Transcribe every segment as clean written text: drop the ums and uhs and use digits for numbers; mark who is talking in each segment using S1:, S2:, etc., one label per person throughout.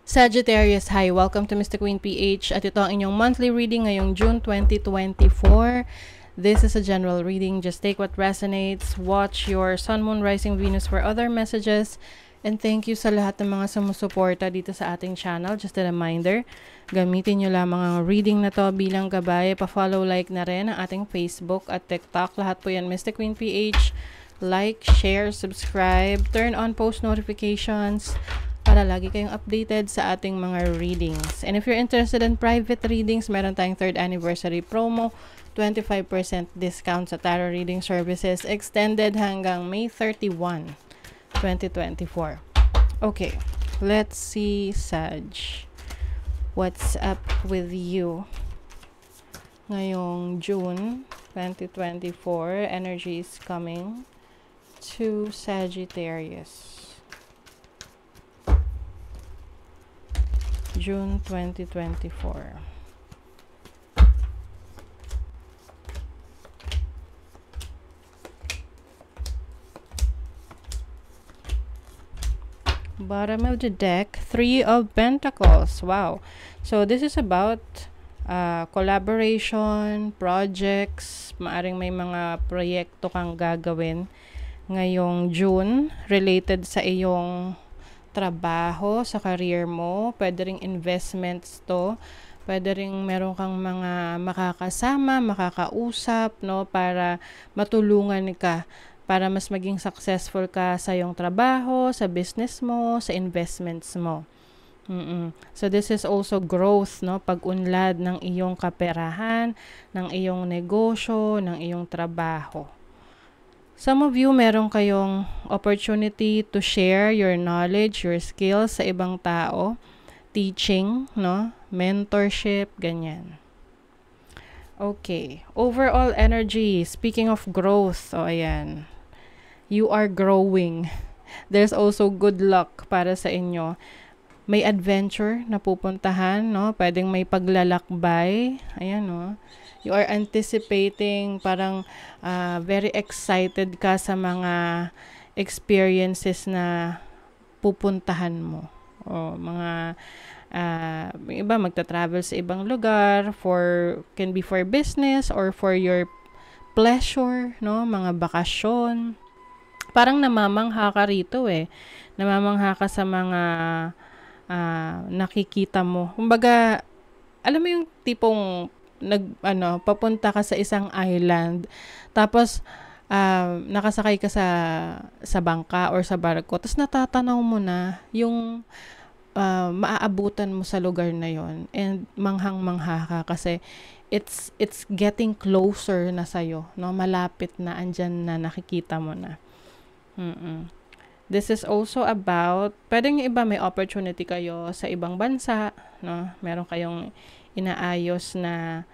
S1: Sagittarius, hi! Welcome to Mr. Queen PH at ito ang inyong monthly reading ngayong June 2024. This is a general reading. Just take what resonates. Watch your Sun, Moon, Rising, Venus for other messages. And thank you sa lahat ng mga sumusuporta dito sa ating channel. Just a reminder, gamitin nyo lamang ang reading na to bilang gabay. Pa-follow, like na rin ang ating Facebook at TikTok. Lahat po yan Mr. Queen PH. Like, share, subscribe, turn on post notifications para lagi kayong updated sa ating mga readings. And if you're interested in private readings, meron tayong 3rd anniversary promo, 25% discount sa tarot reading services, extended hanggang May 31, 2024. Okay, let's see, Sag. What's up with you? Ngayong June 2024, energy is coming to Sagittarius. June 2024. Bottom of the deck, 3 of Pentacles. Wow. So this is about collaboration, projects, maaring may mga proyekto kang gagawin ngayong June related sa iyong trabaho, sa career mo. Pwede ring investments to. Pwede ring meron kang mga makakasama, makakausap, no, para matulungan ka, para mas maging successful ka sa iyong trabaho, sa business mo, sa investments mo. So this is also growth, no, pag-unlad ng iyong kaperahan, ng iyong negosyo, ng iyong trabaho. Some of you, meron kayong opportunity to share your knowledge, your skills sa ibang tao. Teaching, no? Mentorship, ganyan. Okay. Overall energy, speaking of growth, ayan. You are growing. There's also good luck para sa inyo. May adventure na pupuntahan, no? Pwedeng may paglalakbay. Ayan, no? You are anticipating, parang very excited ka sa mga experiences na pupuntahan mo. O mga iba magta-travel sa ibang lugar, can be for business or for your pleasure, no? Mga bakasyon. Parang namamangha ka rito eh. Namamangha ka sa mga nakikita mo. Kumbaga, alam mo yung tipong papunta ka sa isang island, tapos nakasakay ka sa bangka or sa barko, tapos natatanaw mo na yung maaabutan mo sa lugar na yon, and manghang-mangha ka kasi it's getting closer na sa'yo, no? Malapit na, andyan na, nakikita mo na. This is also about, pwedeng yung iba may opportunity kayo sa ibang bansa, no? Meron kayong inaayos na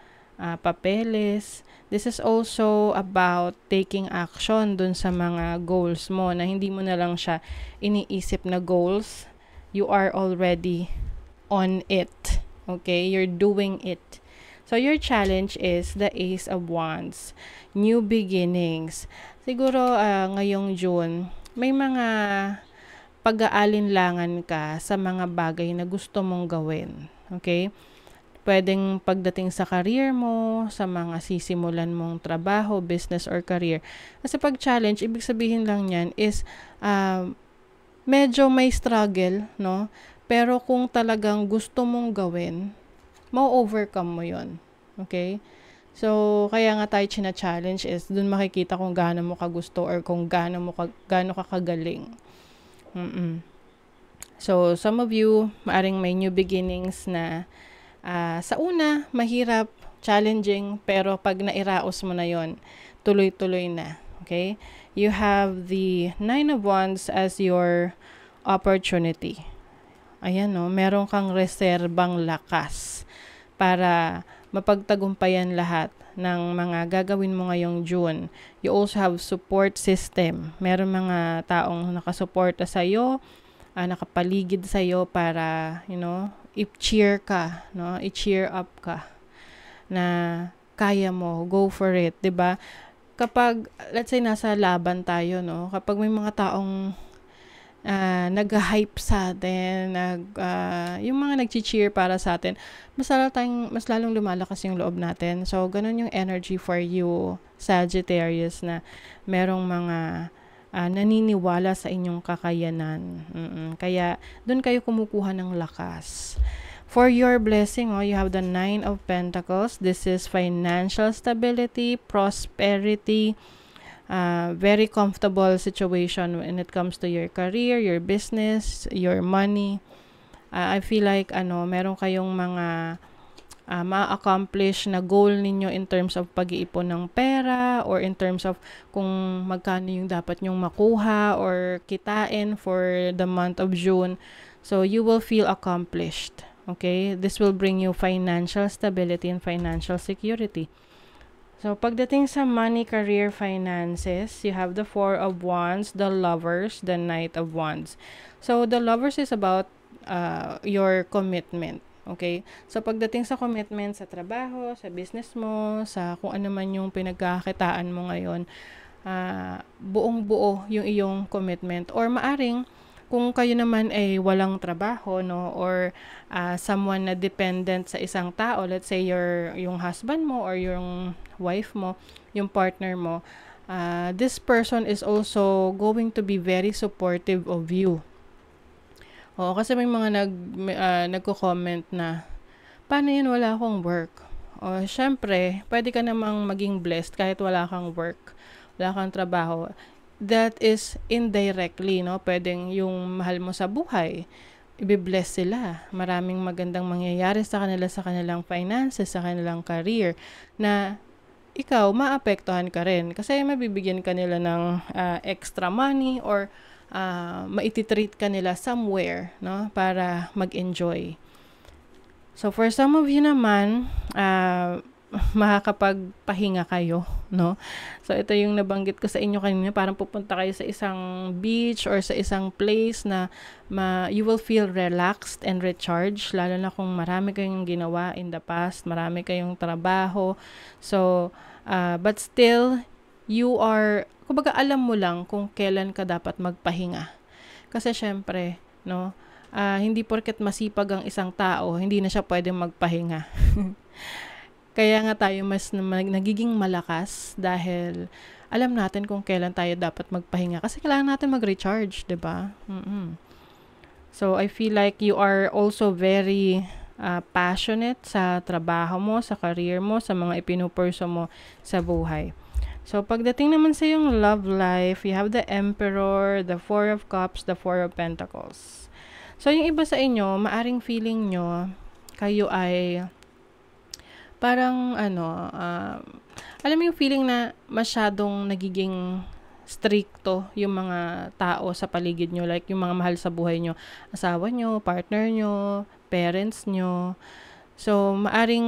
S1: papeles. This is also about taking action dun sa mga goals mo, na hindi mo na lang siya iniisip na goals. You are already on it. Okay? You're doing it. So your challenge is the Ace of Wands. New beginnings. Siguro ngayong June, may mga pag-aalinlangan ka sa mga bagay na gusto mong gawin. Okay? Pwedeng pagdating sa career mo, sa mga sisimulan mong trabaho, business or career. Kasi pag-challenge, ibig sabihin lang yan is medyo may struggle, no? Pero kung talagang gusto mong gawin, ma-overcome mo yon. Okay? So, kaya nga tayo china-challenge is dun makikita kung gaano mo kagusto or kung gaano ka kagaling. So, some of you, maaring may new beginnings na sa una, mahirap, challenging, pero pag nairaos mo na yon, tuloy-tuloy na. Okay? You have the 9 of Wands as your opportunity. Ayan, no? Meron kang reserbang lakas para mapagtagumpayan lahat ng mga gagawin mo ngayong June. You also have support system. Meron mga taong nakasuporta sa'yo, nakapaligid sa'yo para, i-cheer ka, no? I-cheer up ka na kaya mo, go for it, 'di ba? Kapag let's say nasa laban tayo, no? Kapag may mga taong nag-hype sa atin, yung mga nag-cheer para sa atin, mas lalong lumalakas yung loob natin. So, ganun yung energy for you, Sagittarius, na merong mga naniniwala sa inyong kakayanan. Kaya, dun kayo kumukuha ng lakas. For your blessing, you have the 9 of Pentacles. This is financial stability, prosperity, very comfortable situation when it comes to your career, your business, your money. I feel like meron kayong mga ma-accomplish na goal ninyo in terms of pag-iipon ng pera, or in terms of kung magkano yung dapat nyong makuha or kitain for the month of June. So you will feel accomplished. Okay? This will bring you financial stability and financial security. So, pagdating sa money, career, finances, you have the 4 of Wands, the Lovers, the Knight of Wands. So, the Lovers is about your commitment. Okay? So, pagdating sa commitment sa trabaho, sa business mo, sa kung ano man yung pinagkakitaan mo ngayon, buong-buo yung iyong commitment. Or maaring, kung kayo naman ay walang trabaho, no, or someone na dependent sa isang tao, let's say yung husband mo or yung wife mo, yung partner mo, this person is also going to be very supportive of you. Oo, kasi may mga nagko-comment na, paano yun, wala akong work? O, syempre, pwede ka namang maging blessed kahit wala kang work, wala kang trabaho. That is indirectly, no? Pwedeng yung mahal mo sa buhay, i-bless sila. Maraming magandang mangyayari sa kanilang finances, sa kanilang career, na ikaw, maapektuhan ka rin. Kasi mabibigyan ka nila ng extra money, or maititreat ka nila somewhere, no? Para mag-enjoy. So, for some of you naman, makakapagpahinga kayo, no? So, ito yung nabanggit ko sa inyo kanina, parang pupunta kayo sa isang beach or sa isang place na you will feel relaxed and recharged, lalo na kung marami kayong ginawa in the past, marami kayong trabaho. So, but still, kumbaga alam mo lang kung kailan ka dapat magpahinga. Kasi syempre, no, hindi porket masipag ang isang tao, hindi na siya pwedeng magpahinga. Kaya nga tayo mas nagiging malakas dahil alam natin kung kailan tayo dapat magpahinga. Kasi kailangan natin mag-recharge, di ba? So, I feel like you are also very passionate sa trabaho mo, sa career mo, sa mga ipinupurso mo sa buhay. So, pagdating naman sa yung love life, you have the Emperor, the 4 of Cups, the 4 of Pentacles. So, yung iba sa inyo, maaring feeling nyo, kayo ay parang alam mo yung feeling na masyadong nagiging stricto yung mga tao sa paligid nyo, like yung mga mahal sa buhay nyo, asawa nyo, partner nyo, parents nyo. So, maaring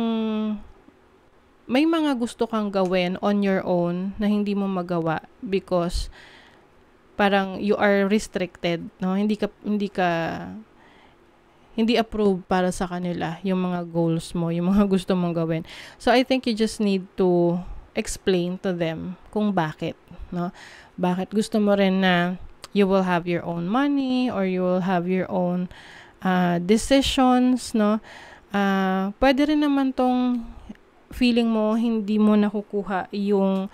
S1: may mga gusto kang gawin on your own na hindi mo magawa because parang you are restricted, no? Hindi approved para sa kanila yung mga goals mo, yung mga gusto mong gawin. So, I think you just need to explain to them kung bakit, no? Bakit gusto mo rin na you will have your own money or you will have your own decisions, no? Pwede rin naman tong feeling mo hindi mo nakukuha yung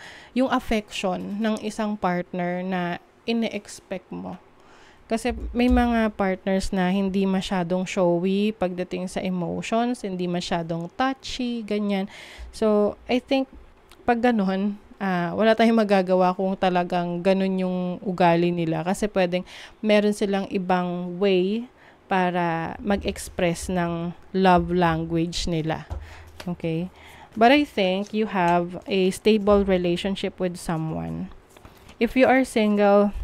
S1: affection ng isang partner na ine-expect mo. Kasi may mga partners na hindi masyadong showy pagdating sa emotions, hindi masyadong touchy, ganyan. So, I think, pag ganun, wala tayong magagawa kung talagang ganun yung ugali nila. Kasi pwedeng meron silang ibang way para mag-express ng love language nila. Okay? But I think you have a stable relationship with someone. If you are single,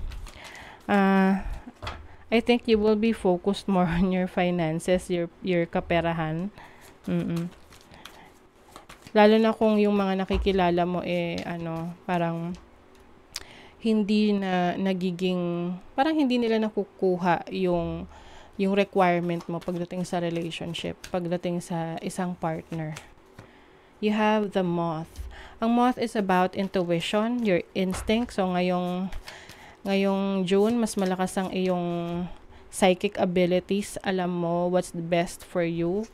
S1: I think you will be focused more on your finances, your kaperahan. Lalo na kung yung mga nakikilala mo parang hindi na nagiging, parang hindi nila nakukuha yung requirement mo pagdating sa relationship, pagdating sa isang partner. You have the Moth. Ang Moth is about intuition, your instinct. So, ngayong Ngayong June, mas malakas ang iyong psychic abilities. Alam mo what's the best for you.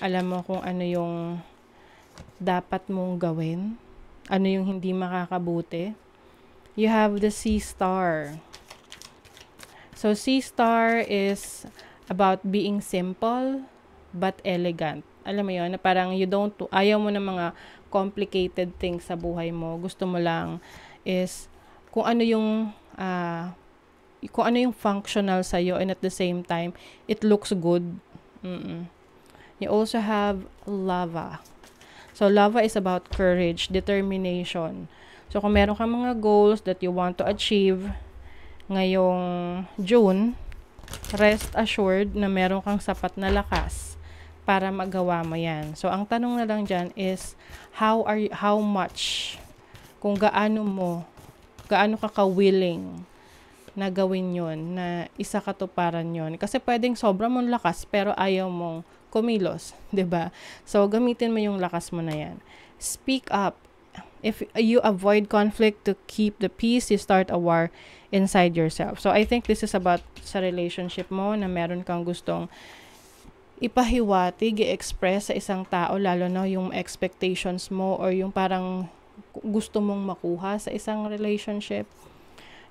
S1: Alam mo kung ano yung dapat mong gawin. Ano yung hindi makakabuti. You have the Sea Star. So, Sea Star is about being simple but elegant. Alam mo yun, na parang ayaw mo ng mga complicated things sa buhay mo. Gusto mo lang is kung ano yung functional sa'yo, and at the same time, it looks good. You also have Lava. So, Lava is about courage, determination. So, kung meron kang mga goals that you want to achieve ngayong June, rest assured na meron kang sapat na lakas para magawa mo yan. So, ang tanong na lang dyan is, how much, kung gaano ka willing na gawin yon, na isa katuparan yon. Kasi pwedeng sobrang mong lakas, pero ayaw mong kumilos, 'di ba? So, gamitin mo yung lakas mo na yan. Speak up. If you avoid conflict to keep the peace, you start a war inside yourself. So, I think this is about sa relationship mo na meron kang gustong ipahiwatig, i-express sa isang tao, lalo na yung expectations mo or yung parang gusto mong makuha sa isang relationship.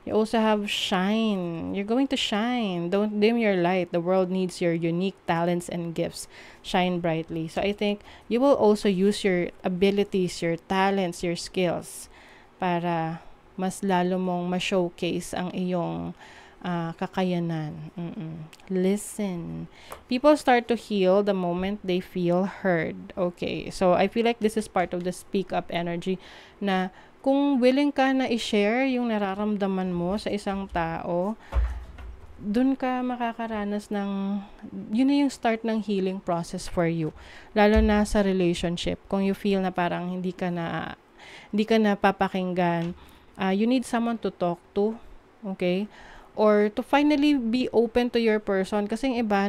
S1: You also have shine. You're going to shine. Don't dim your light. The world needs your unique talents and gifts. Shine brightly. So I think you will also use your abilities, your talents, your skills para mas lalo mong ma-showcase ang iyong kakayanan. Listen. People start to heal the moment they feel heard. Okay. So I feel like this is part of the speak up energy na kung willing ka na i-share yung nararamdaman mo sa isang tao, dun ka makakaranas yun na yung start ng healing process for you. Lalo na sa relationship. Kung you feel na parang hindi ka na papakinggan, you need someone to talk to, okay? Or to finally be open to your person. Kasi yung iba,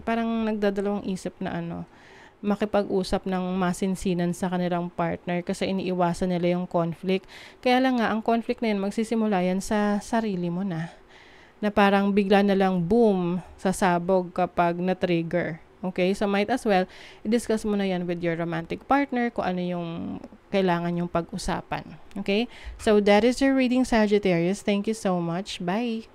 S1: parang nagdadalawang isip na makipag-usap ng masinsinan sa kanilang partner kasi iniiwasan nila yung conflict. Kaya lang nga, ang conflict na yun, magsisimula yan sa sarili mo na parang bigla na lang boom, sasabog kapag na-trigger. Okay? So, might as well, i-discuss mo na yan with your romantic partner kung ano yung kailangan yung pag-usapan. Okay? So, that is your reading, Sagittarius. Thank you so much. Bye!